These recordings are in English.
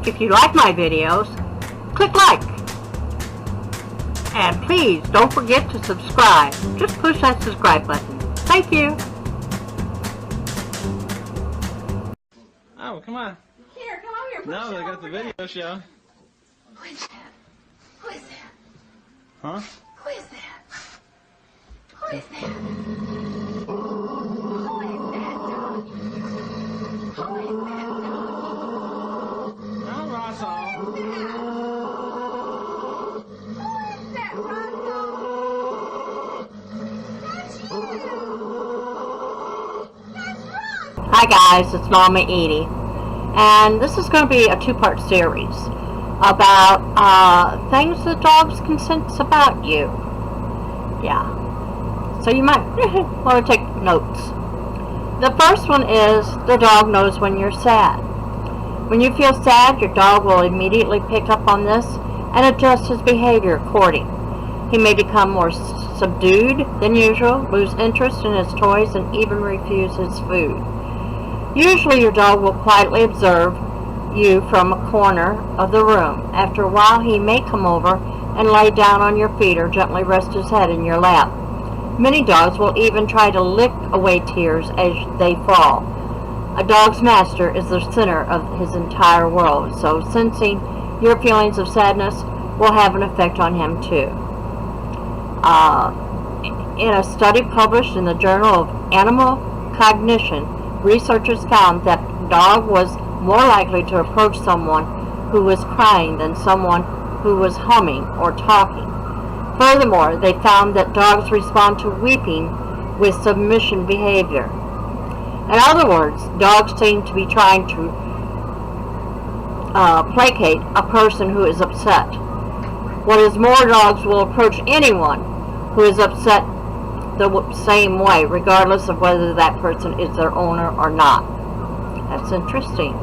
If you like my videos, click like. And please don't forget to subscribe. Just push that subscribe button. Thank you. Oh, come on. Here, come over here. No, they got the video show. Who is that? Who is that? Huh? Who is that? Who is that? Who is that dog? Who is that dog? No, Russell. Who is that, Russell? That's you. That's Russell. Hi guys, it's Momma Eadie. And this is going to be a two-part series about things that dogs can sense about you. Yeah. So you might want to take notes. The first one is the dog knows when you're sad. When you feel sad, your dog will immediately pick up on this and adjust his behavior according. He may become more subdued than usual, lose interest in his toys, and even refuse his food. Usually your dog will quietly observe you from a corner of the room. After a while he may come over and lay down on your feet or gently rest his head in your lap. Many dogs will even try to lick away tears as they fall. A dog's master is the center of his entire world, so sensing your feelings of sadness will have an effect on him too. In a study published in the Journal of Animal Cognition, researchers found that the dog was more likely to approach someone who was crying than someone who was humming or talking. Furthermore, they found that dogs respond to weeping with submission behavior. In other words, dogs seem to be trying to placate a person who is upset. What is more, dogs will approach anyone who is upset the same way, regardless of whether that person is their owner or not. That's interesting.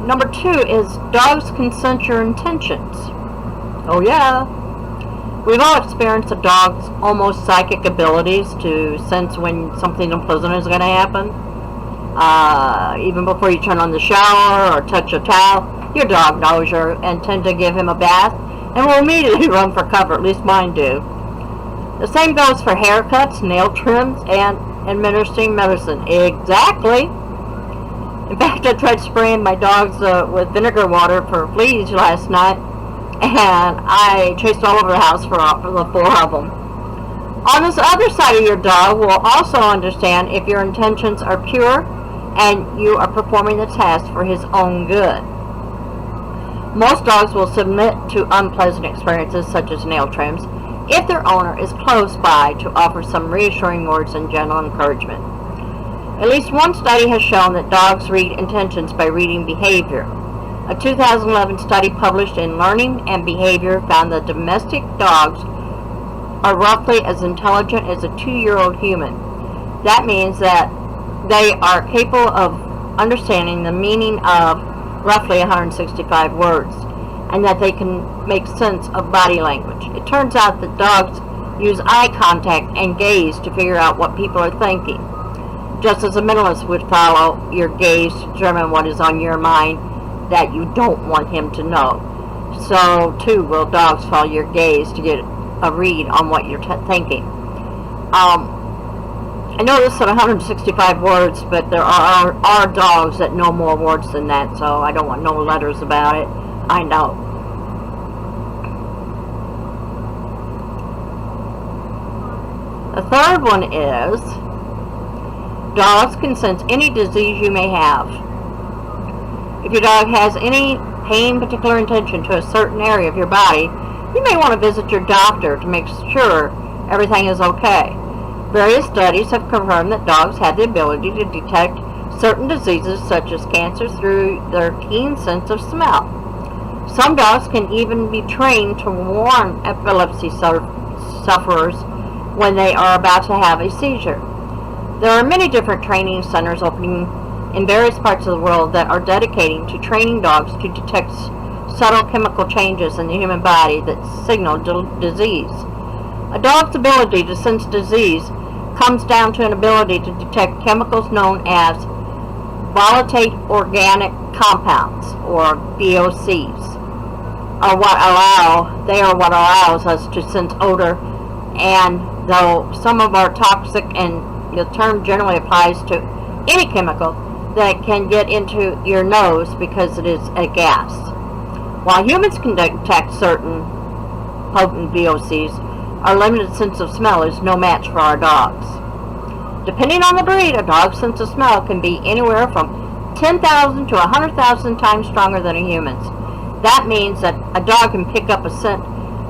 Number 2 is dogs can sense your intentions. Oh yeah. We've all experienced a dog's almost psychic abilities to sense when something unpleasant is going to happen. Even before you turn on the shower or touch a towel, your dog knows you intend to give him a bath and will immediately run for cover. At least mine do. The same goes for haircuts, nail trims, and administering medicine. Exactly. In fact, I tried spraying my dogs with vinegar water for fleas last night, and I chased all over the house for the 4 of them. On this other side of your dog will also understand if your intentions are pure and you are performing the task for his own good. Most dogs will submit to unpleasant experiences such as nail trims if their owner is close by to offer some reassuring words and gentle encouragement. At least one study has shown that dogs read intentions by reading behavior. A 2011 study published in Learning and Behavior found that domestic dogs are roughly as intelligent as a 2-year-old human. That means that they are capable of understanding the meaning of roughly 165 words, and that they can make sense of body language. It turns out that dogs use eye contact and gaze to figure out what people are thinking, just as a mentalist would follow your gaze to determine what is on your mind that you don't want him to know. So too will dogs follow your gaze to get a read on what you're thinking. I know this said 165 words, but there are dogs that know more words than that, so I don't want no letters about it. I know. The third one is dogs can sense any disease you may have. If your dog has any pain, particular intention to a certain area of your body, you may want to visit your doctor to make sure everything is okay. Various studies have confirmed that dogs have the ability to detect certain diseases such as cancer through their keen sense of smell. Some dogs can even be trained to warn epilepsy sufferers when they are about to have a seizure. There are many different training centers opening in various parts of the world that are dedicating to training dogs to detect subtle chemical changes in the human body that signal disease. A dog's ability to sense disease comes down to an ability to detect chemicals known as volatile organic compounds, or VOCs. They are what allows us to sense odor, and though some of are toxic, and the term generally applies to any chemical that can get into your nose because it is a gas. While humans can detect certain potent VOCs, our limited sense of smell is no match for our dogs. Depending on the breed, a dog's sense of smell can be anywhere from 10,000 to 100,000 times stronger than a human's. That means that a dog can pick up a scent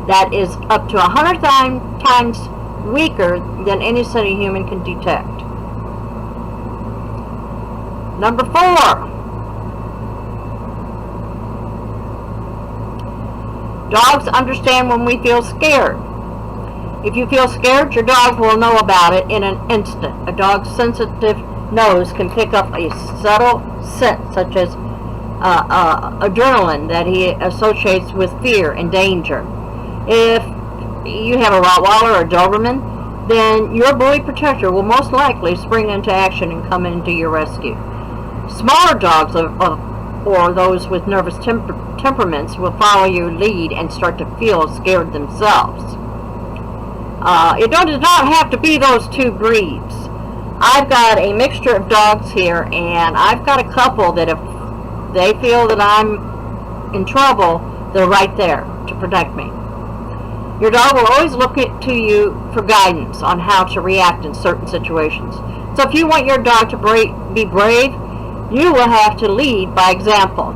that is up to 100 times weaker than any scent a human can detect. Number 4. Dogs understand when we feel scared. If you feel scared, your dog will know about it in an instant. A dog's sensitive nose can pick up a subtle scent such as adrenaline that he associates with fear and danger. If you have a Rottweiler or a Doberman, then your bully protector will most likely spring into action and come into your rescue. Smaller dogs or those with nervous temperaments will follow your lead and start to feel scared themselves. It does not have to be those two breeds. I've got a mixture of dogs here, and I've got a couple that if they feel that I'm in trouble, they're right there to protect me. Your dog will always look to you for guidance on how to react in certain situations. So if you want your dog to be brave, you will have to lead by example.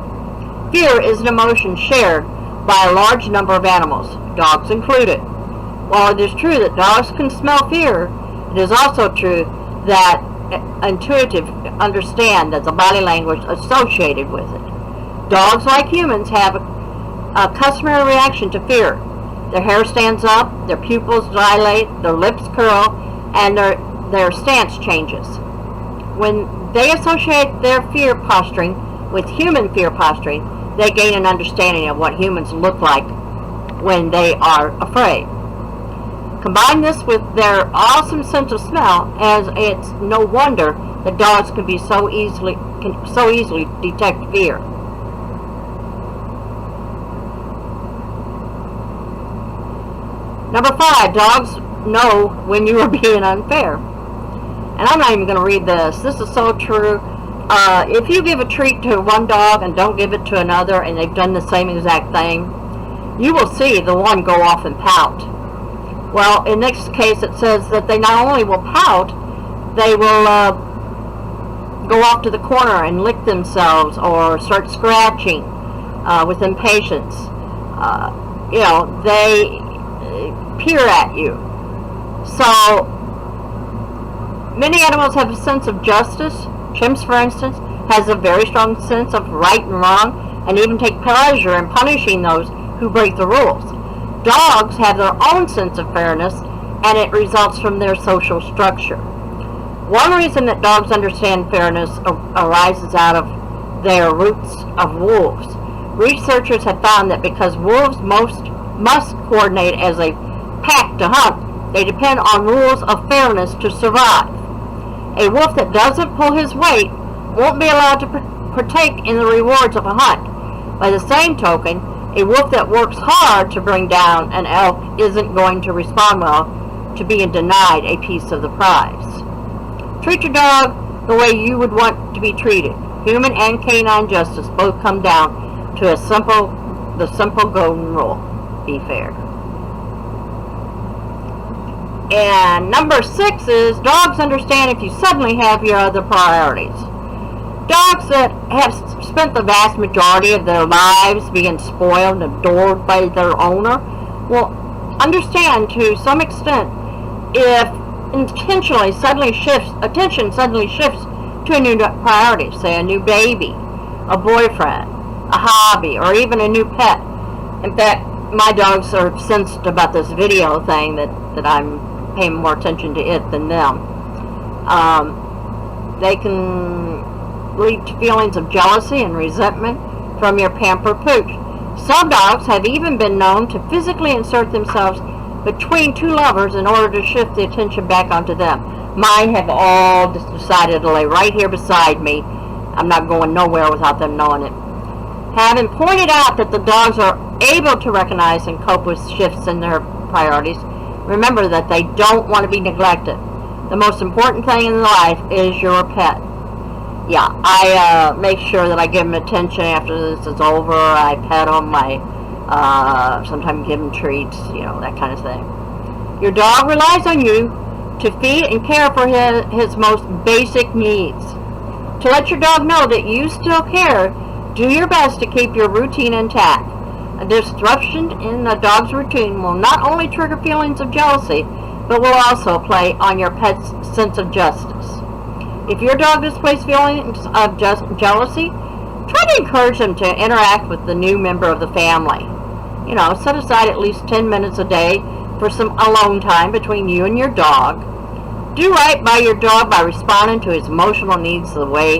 Fear is an emotion shared by a large number of animals, dogs included. While it is true that dogs can smell fear, it is also true that intuitive understand that the body language associated with it. Dogs, like humans, have a customary reaction to fear. Their hair stands up, their pupils dilate, their lips curl, and their stance changes. When they associate their fear posturing with human fear posturing, they gain an understanding of what humans look like when they are afraid. Combine this with their awesome sense of smell, as it's no wonder that dogs can so easily detect fear. Number 5, dogs know when you are being unfair. And I'm not even going to read this. This is so true. If you give a treat to one dog and don't give it to another, and they've done the same exact thing, you will see the one go off and pout. Well, in this case, it says that they not only will pout, they will go off to the corner and lick themselves or start scratching with impatience. They peer at you. So, many animals have a sense of justice. Chimps, for instance, has a very strong sense of right and wrong, and even take pleasure in punishing those who break the rules. Dogs have their own sense of fairness, and it results from their social structure. One reason that dogs understand fairness arises out of their roots of wolves. Researchers have found that because wolves must coordinate as a pack to hunt, they depend on rules of fairness to survive. A wolf that doesn't pull his weight won't be allowed to partake in the rewards of a hunt. By the same token, a wolf that works hard to bring down an elk isn't going to respond well to being denied a piece of the prize. Treat your dog the way you would want to be treated. Human and canine justice both come down to the simple golden rule: be fair. And number 6 is dogs understand if you suddenly have your other priorities. Dogs that have spent the vast majority of their lives being spoiled and adored by their owner will understand to some extent if attention suddenly shifts to a new priority, say a new baby, a boyfriend, a hobby, or even a new pet. In fact, my dogs are sensed about this video thing that I'm paying more attention to it than them. They can lead to feelings of jealousy and resentment from your pampered pooch. Some dogs have even been known to physically insert themselves between two lovers in order to shift the attention back onto them. Mine have all just decided to lay right here beside me. I'm not going nowhere without them knowing it. Having pointed out that the dogs are able to recognize and cope with shifts in their priorities, remember that they don't want to be neglected. The most important thing in life is your pet. Yeah, I make sure that I give them attention after this is over. I pet them. I sometimes give them treats, that kind of thing. Your dog relies on you to feed and care for his most basic needs. To let your dog know that you still care, do your best to keep your routine intact. A disruption in a dog's routine will not only trigger feelings of jealousy, but will also play on your pet's sense of justice. If your dog displays feelings of jealousy, try to encourage them to interact with the new member of the family. Set aside at least 10 minutes a day for some alone time between you and your dog. Do right by your dog by responding to his emotional needs the way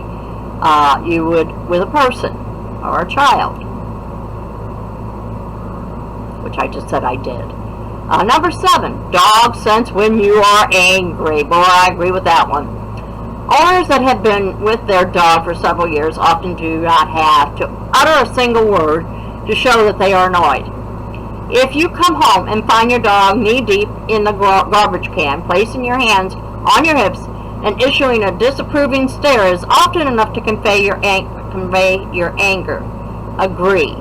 you would with a person or a child, which I just said I did. Number 7, dogs sense when you are angry. Boy, I agree with that one. Owners that have been with their dog for several years often do not have to utter a single word to show that they are annoyed. If you come home and find your dog knee-deep in the garbage can, placing your hands on your hips and issuing a disapproving stare is often enough to convey your anger. Agree.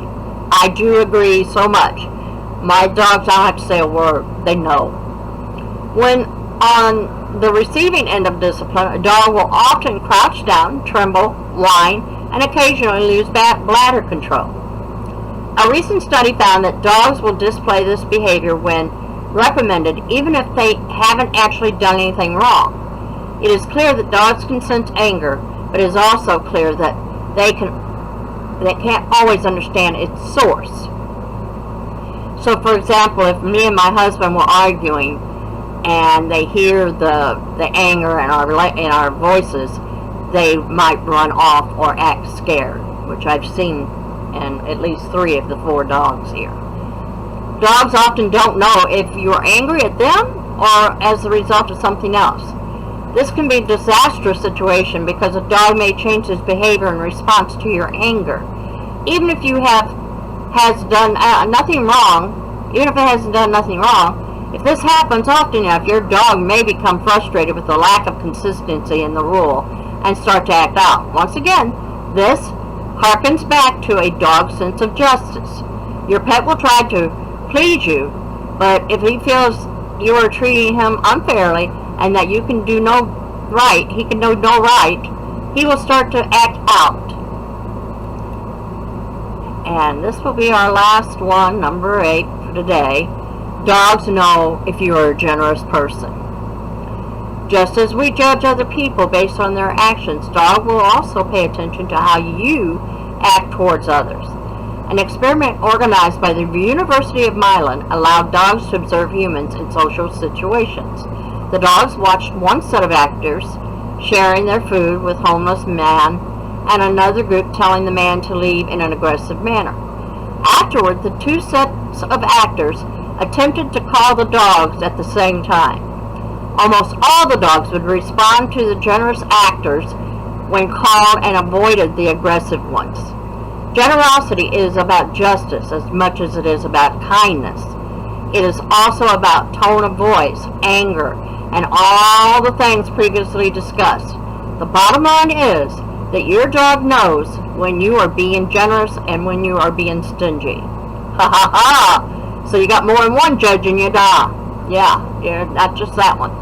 I do agree so much. My dogs, I don't have to say a word. They know. When on the receiving end of discipline, a dog will often crouch down, tremble, whine, and occasionally lose bladder control. A recent study found that dogs will display this behavior when reprimanded, even if they haven't actually done anything wrong. It is clear that dogs can sense anger, but it is also clear that they can't always understand its source. So, for example, if me and my husband were arguing and they hear the anger in our voices, they might run off or act scared, which I've seen in at least 3 of the 4 dogs here. Dogs often don't know if you're angry at them or as a result of something else. This can be a disastrous situation because a dog may change his behavior in response to your anger. Even if you has done nothing wrong, even if it hasn't done nothing wrong, if this happens often enough, your dog may become frustrated with the lack of consistency in the rule and start to act out. Once again, this harkens back to a dog's sense of justice. Your pet will try to please you, but if he feels you are treating him unfairly and that you can do no right, he can do no right, he will start to act out. And this will be our last one, number 8 for today. Dogs know if you are a generous person. Just as we judge other people based on their actions, dogs will also pay attention to how you act towards others. An experiment organized by the University of Milan allowed dogs to observe humans in social situations. The dogs watched one set of actors sharing their food with a homeless man and another group telling the man to leave in an aggressive manner. Afterward, the 2 sets of actors attempted to call the dogs at the same time. Almost all the dogs would respond to the generous actors when called and avoided the aggressive ones. Generosity is about justice as much as it is about kindness. It is also about tone of voice, anger, and all the things previously discussed. The bottom line is that your dog knows when you are being generous and when you are being stingy. Ha ha ha! So you got more than one judging your dog. Yeah, not just that one.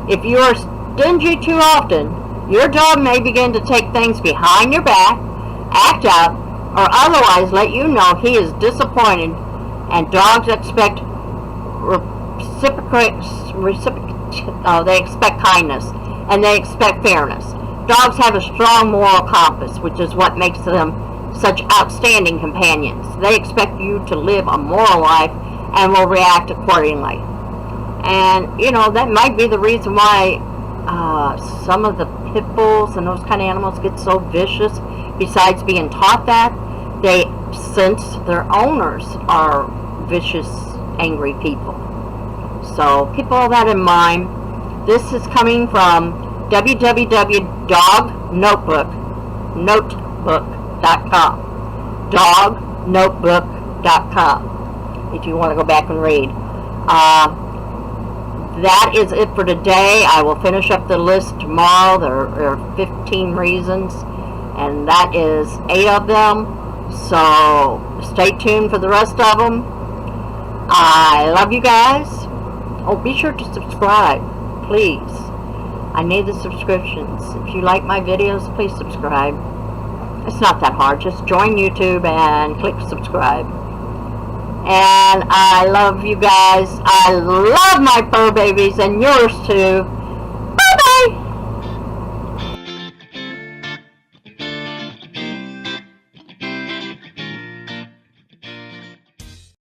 If you are stingy too often, your dog may begin to take things behind your back, act out, or otherwise let you know he is disappointed, and dogs expect they expect kindness, and they expect fairness. Dogs have a strong moral compass, which is what makes them such outstanding companions. They expect you to live a moral life and will react accordingly. And, that might be the reason why some of the pit bulls and those kind of animals get so vicious. Besides being taught that, they sense their owners are vicious, angry people. So keep all that in mind. This is coming from www.dognotebook.com. Dognotebook.com. If you want to go back and read. That is it for today. I will finish up the list tomorrow. There are 15 reasons, and that is 8 of them. So stay tuned for the rest of them. I love you guys. Oh, be sure to subscribe, please. I need the subscriptions. If you like my videos, please subscribe. It's not that hard. Just join YouTube and click subscribe. And I love you guys. I love my fur babies and yours too.